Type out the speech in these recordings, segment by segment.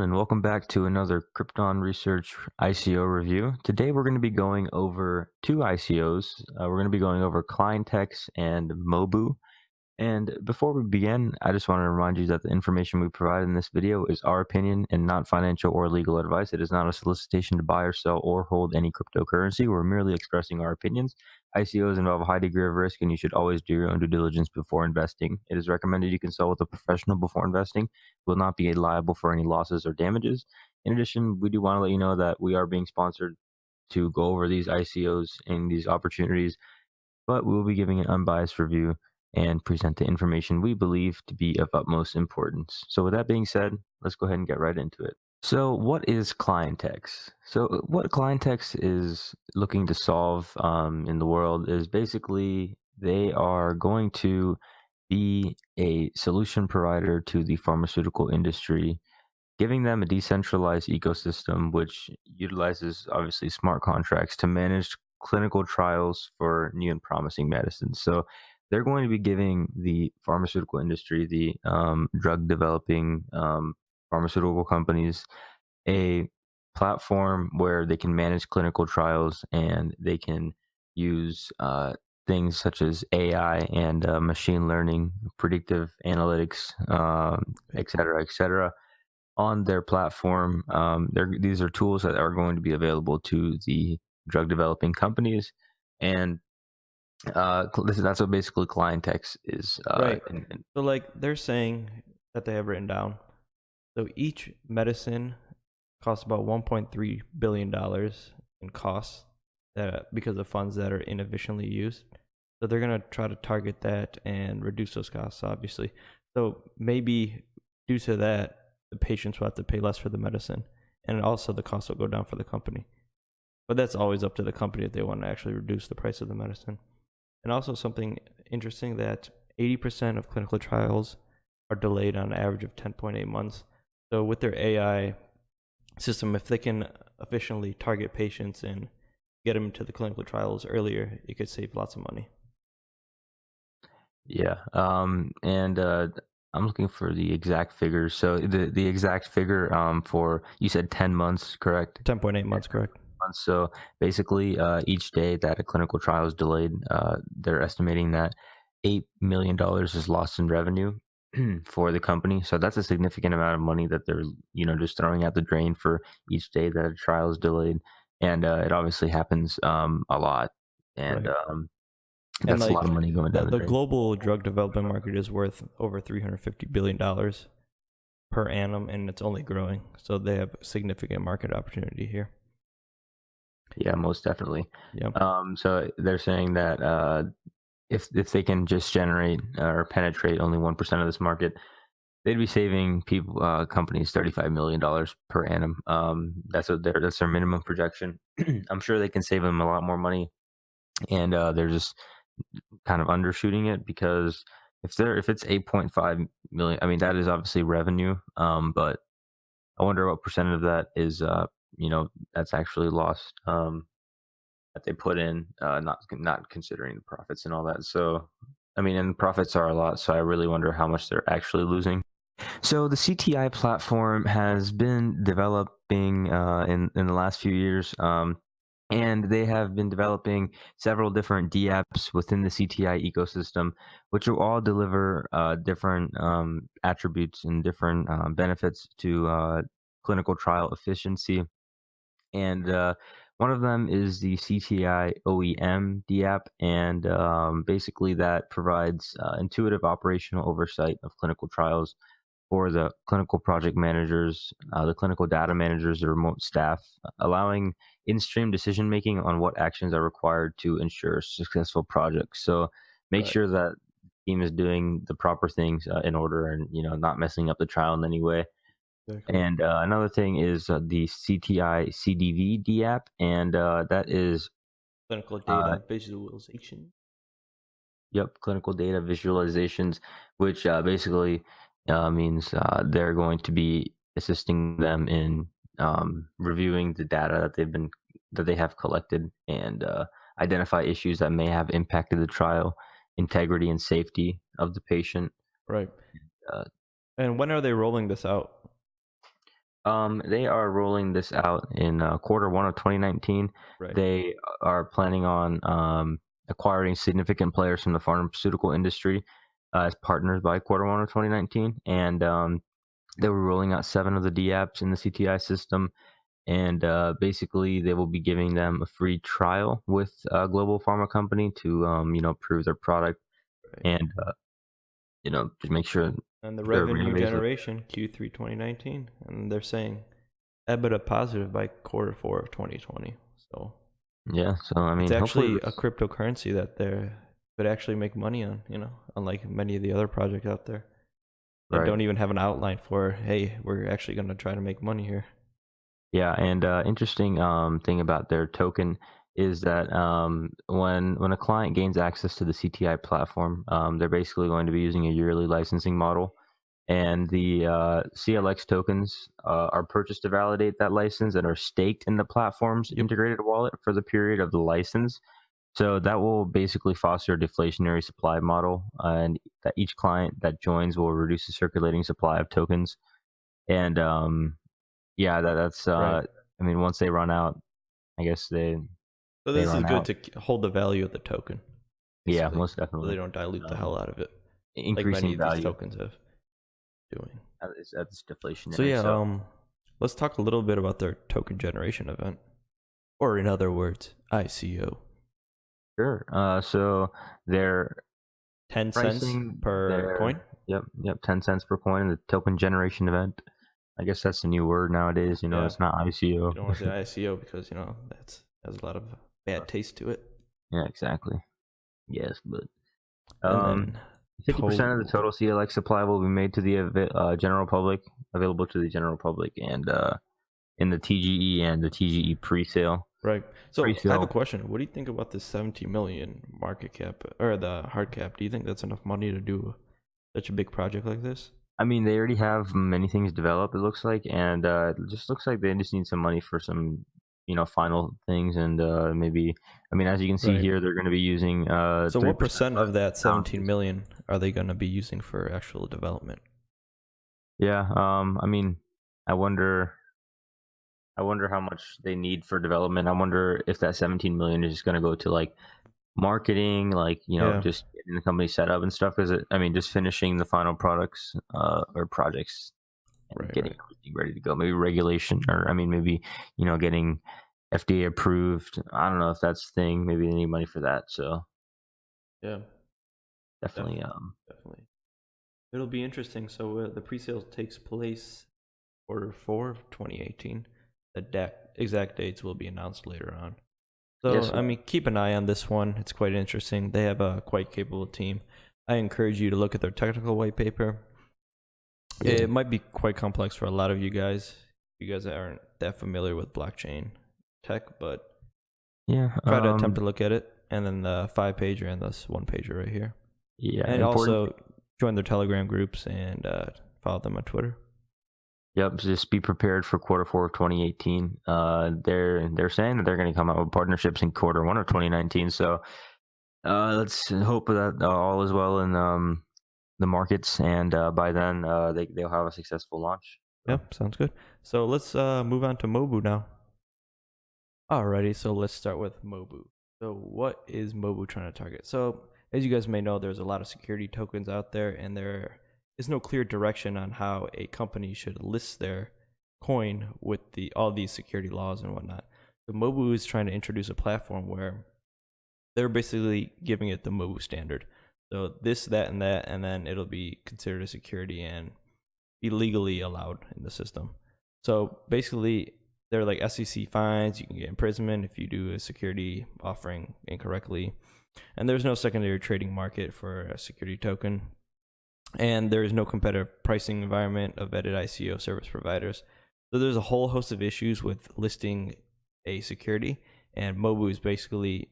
and welcome back to another Krypton Research ICO review. Today we're going to be going over two ICOs. We're going to be going over ClinTex and Mobu. And before we begin, I just want to remind you that the information we provide in this video is our opinion and not financial or legal advice. It is not a solicitation to buy or sell or hold any cryptocurrency. We're merely expressing our opinions. ICOs involve a high degree of risk, and you should always do your own due diligence before investing. It is recommended you consult with a professional before investing. Will not be liable for any losses or damages. In addition, we do want to let you know that we are being sponsored to go over these ICOs and these opportunities, but we will be giving an unbiased review and present the information we believe to be of utmost importance. So with that being said, let's go ahead and get right into it. So what is ClinTex? So what ClinTex is looking to solve in the world is basically they are going to be a solution provider to the pharmaceutical industry, giving them a decentralized ecosystem which utilizes obviously smart contracts to manage clinical trials for new and promising medicines. So they're going to be giving the pharmaceutical industry, the drug developing pharmaceutical companies, a platform where they can manage clinical trials and they can use things such as AI and machine learning, predictive analytics, et cetera, on their platform. These are tools that are going to be available to the drug developing companies, and that's what basically ClinTex is. Right. So like they're saying that they have written down. So each medicine costs about $1.3 billion in costs because of funds that are inefficiently used. So they're gonna try to target that and reduce those costs, obviously. So maybe due to that, the patients will have to pay less for the medicine, and also the cost will go down for the company. But that's always up to the company if they want to actually reduce the price of the medicine. And also something interesting that 80% of clinical trials are delayed on an average of 10.8 months. So with their AI system, if they can efficiently target patients and get them to the clinical trials earlier, it could save lots of money. Yeah. And I'm looking for the exact figures. So the exact figure for, you said 10 months, correct? 10.8 months, correct. Months. So basically, each day that a clinical trial is delayed, they're estimating that $8 million is lost in revenue for the company. So that's a significant amount of money that they're, just throwing out the drain for each day that a trial is delayed. And it obviously happens a lot. And Right. And that's a lot of money going down the the drain. global drug development market is worth over $350 billion per annum, and it's only growing. So they have significant market opportunity here. Yeah, most definitely. Yeah. So they're saying that if they can just generate or penetrate only 1% of this market, they'd be saving companies $35 million per annum. That's their minimum projection. I'm sure they can save them a lot more money, and they're just kind of undershooting it because if it's 8.5 million, I mean that is obviously revenue. But I wonder what percent of that is that's actually lost. That they put in, not considering the profits and all that. So, I mean, and profits are a lot. So I really wonder how much they're actually losing. So the CTI platform has been developing in the last few years, and they have been developing several different DApps within the CTI ecosystem, which will all deliver different attributes and different benefits to clinical trial efficiency. And one of them is the CTI OEM DApp, and basically that provides intuitive operational oversight of clinical trials for the clinical project managers, the clinical data managers, the remote staff, allowing in-stream decision making on what actions are required to ensure successful projects. So make Right. sure that the team is doing the proper things in order, and not messing up the trial in any way. Exactly. And another thing is the CTI CDV app, and that is Clinical uh, data visualization. clinical data visualizations, which basically means they're going to be assisting them in reviewing the data that they have collected and identify issues that may have impacted the trial integrity and safety of the patient. Right. Uh, And when are they rolling this out? They are rolling this out in quarter one of 2019. Right. They are planning on acquiring significant players from the pharmaceutical industry as partners by quarter one of 2019, and they were rolling out 7 of the D apps in the CTI system, and basically they will be giving them a free trial with a global pharma company to prove their product Right. and to make sure And the their revenue database was generation Q3 2019, and they're saying EBITDA positive by quarter four of 2020. So yeah. So I it's mean, hopefully actually a this cryptocurrency that they could actually make money on, unlike many of the other projects out there that right. don't even have an outline for, hey, we're actually going to try to make money here. Yeah, and interesting thing about their token is that when a client gains access to the CTI platform, they're basically going to be using a yearly licensing model, and the CLX tokens are purchased to validate that license and are staked in the platform's Yep. integrated wallet for the period of the license. So that will basically foster a deflationary supply model, and that each client that joins will reduce the circulating supply of tokens. And yeah, that's Right. I mean, once they run out, I guess So they this is run good out. to hold the value of the token, Yeah, basically, most so they definitely. don't dilute the Um, hell out of it, like many increasing of these value tokens have doing. that's So deflationary. yeah, So let's talk a little bit about their token generation event, or in other words, ICO. sure. So their 10 cents pricing, per coin. yep, 10 cents per coin. The token generation event. I guess that's the new word nowadays. Yeah, It's not you ICO. don't want to say ICO because that's has a lot of bad taste to it. Yeah, exactly. Yes, but And um, then 50% of the total, total CLX supply will be made to the general public, available to the general public, and in the TGE and the TGE pre-sale. right? So I have a Pre-sale. question. What do you think about this 70 million market cap or the hard cap? Do you think that's enough money to do such a big project like this? I mean, they already have many things developed. It looks like, and it just looks like they just need some money for some, final things, and maybe. I mean, as you can see Right. here, they're going to be using So what 3% percent of that 17 balances. million are they going to be using for actual development? Yeah. I mean, I wonder. I wonder how much they need for development. I wonder if that 17 million is just going to go to like marketing, like Yeah. just getting the company set up and stuff. Because I mean, just finishing the final products or projects and Right. getting Right. everything ready to go. Maybe regulation, or I mean, maybe getting FDA approved. I don't know if that's the thing. Maybe they need money for that. So Yeah. definitely, Definitely. Definitely. It'll be interesting. So the pre-sale takes place quarter four of 2018. The exact dates will be announced later on. So, yes, I mean, keep an eye on this one. It's quite interesting. They have a quite capable team. I encourage you to look at their technical white paper. yeah, It might be quite complex for a lot of you guys. You guys aren't that familiar with blockchain tech, but yeah, try to attempt to look at it. And then the 5 pager and this 1 pager right here. yeah. And Important. also join their Telegram groups and follow them on Twitter. Yep, just be prepared for quarter four of 2018. They're saying that they're going to come out with partnerships in quarter one of 2019. So let's hope that all is well in the markets, and by then they'll have a successful launch. So, Yep, sounds good. So let's move on to Mobu now. Alrighty, so let's start with Mobu. So what is Mobu trying to target? So as you guys may know, there's a lot of security tokens out there, and there is no clear direction on how a company should list their coin with all these security laws and whatnot. So Mobu is trying to introduce a platform where they're basically giving it the Mobu standard. So this, that, and then it'll be considered a security and be legally allowed in the system. So basically, they're like SEC fines. You can get imprisonment if you do a security offering incorrectly. And there's no secondary trading market for a security token. And there is no competitive pricing environment of vetted ICO service providers. So there's a whole host of issues with listing a security. And Mobu is basically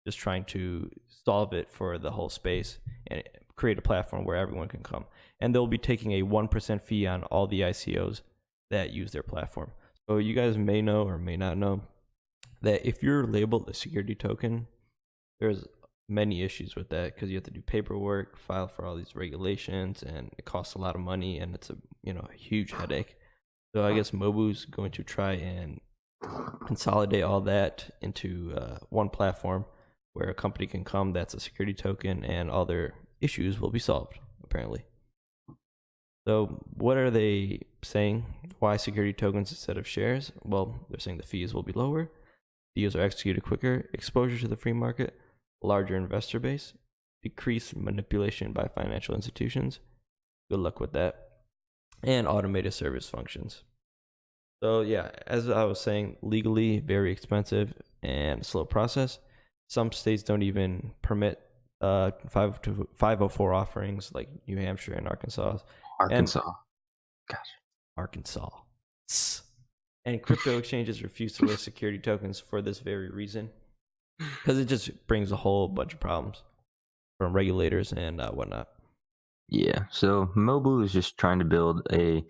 just trying to solve it for the whole space and create a platform where everyone can come. And they'll be taking a 1% fee on all the ICOs that use their platform. So you guys may know or may not know that if you're labeled a security token, there's many issues with that because you have to do paperwork, file for all these regulations, and it costs a lot of money, and it's a huge headache. So I guess Mobu's going to try and consolidate all that into one platform where a company can come that's a security token and all their issues will be solved, apparently. So, what are they saying? Why security tokens instead of shares? Well, they're saying the fees will be lower, deals are executed quicker, exposure to the free market, larger investor base, decreased manipulation by financial institutions. Good luck with that. And automated service functions. So yeah, as I was saying, legally very expensive and slow process. Some states don't even permit 504 offerings like New Hampshire and Arkansas and Arkansas. Gosh. Arkansas. And crypto exchanges refuse to list security tokens for this very reason because it just brings a whole bunch of problems from regulators and whatnot. Yeah. So Mobu is just trying to build a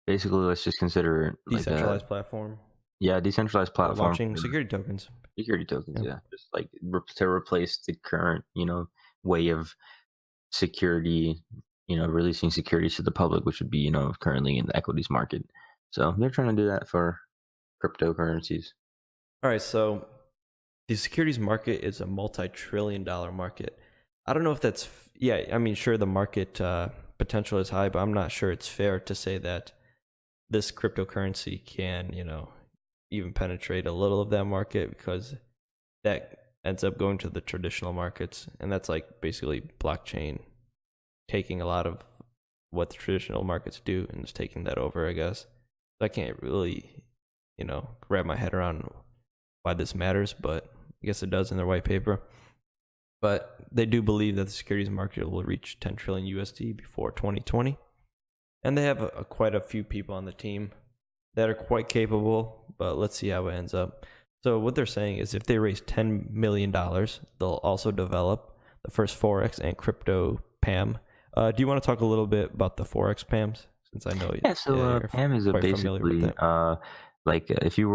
basically, let's just consider it like a Decentralized platform decentralized for platform launching for security tokens. security tokens. Yeah. Yeah, just like to replace the current way of security, releasing securities to the public, which would be currently in the equities market. So they're trying to do that for cryptocurrencies. All right, so the securities market is a multi-trillion-dollar market. I don't know if that's yeah. I mean, sure, the market potential is high, but I'm not sure it's fair to say that this cryptocurrency can, even penetrate a little of that market because that ends up going to the traditional markets, and that's like basically blockchain taking a lot of what the traditional markets do and just taking that over. I guess I can't really, wrap my head around why this matters, but I guess it does in their white paper. But they do believe that the securities market will reach 10 trillion USD before 2020. And they have quite a few people on the team that are quite capable, but let's see how it ends up. So what they're saying is if they raise $10 million, they'll also develop the first Forex and crypto PAM. Do you want to talk a little bit about the Forex PAMs? Since I know Yeah, so you're PAM is quite familiar with basically that. like if you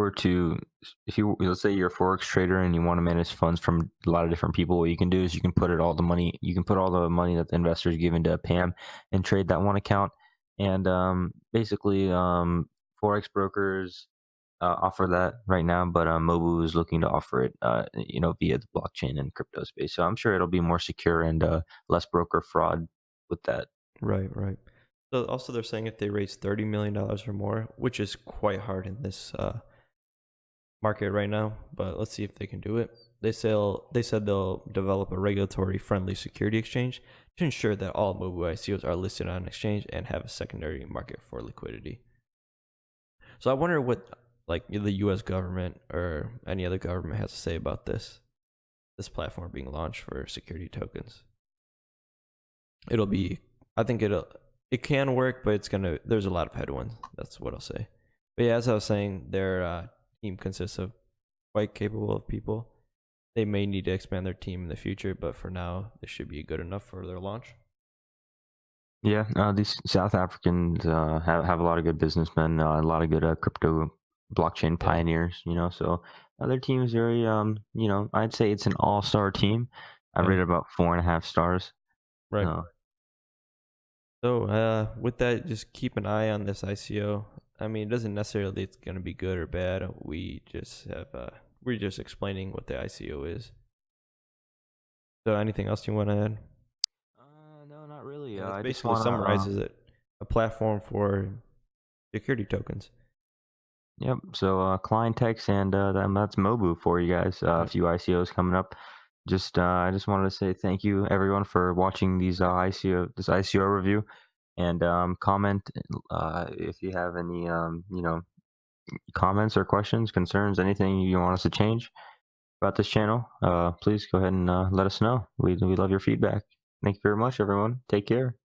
let's say you're a forex trader and you want to manage funds from a lot of different people, what you can do is you can put all the money that the investors give into a PAM and trade that one account. And basically, forex brokers offer that right now, but Mobu is looking to offer it, via the blockchain and crypto space. So I'm sure it'll be more secure and less broker fraud with that. Right, right. So also they're saying if they raise $30 million or more, which is quite hard in this market right now, but let's see if they can do it. They said they'll develop a regulatory friendly security exchange to ensure that all Mobu ICOs are listed on an exchange and have a secondary market for liquidity. So I wonder what like the US government or any other government has to say about this platform being launched for security tokens. It'll be I think it can work, but there's a lot of headwinds. That's what I'll say. But yeah, as I was saying, their team consists of quite capable of people. They may need to expand their team in the future, but for now, this should be good enough for their launch. Yeah, these South Africans have a lot of good businessmen, a lot of good crypto blockchain Yeah, pioneers. So their team is very, I'd say it's an all-star team. I yeah, rate it about 4.5 stars. right. Uh, So with that, just keep an eye on this ICO. I mean, it doesn't necessarily it's gonna be good or bad. We're just explaining what the ICO is. So anything else you want to add? no, not really. And it I just basically want to. summarizes it a platform for security tokens. Yep. So ClinTex and that's Mobu for you guys. A Right. few ICOs coming up. I just wanted to say thank you everyone for watching these this ICO review, and comment if you have any comments or questions, concerns, anything you want us to change about this channel. Please go ahead and let us know. We love your feedback. Thank you very much, everyone. Take care.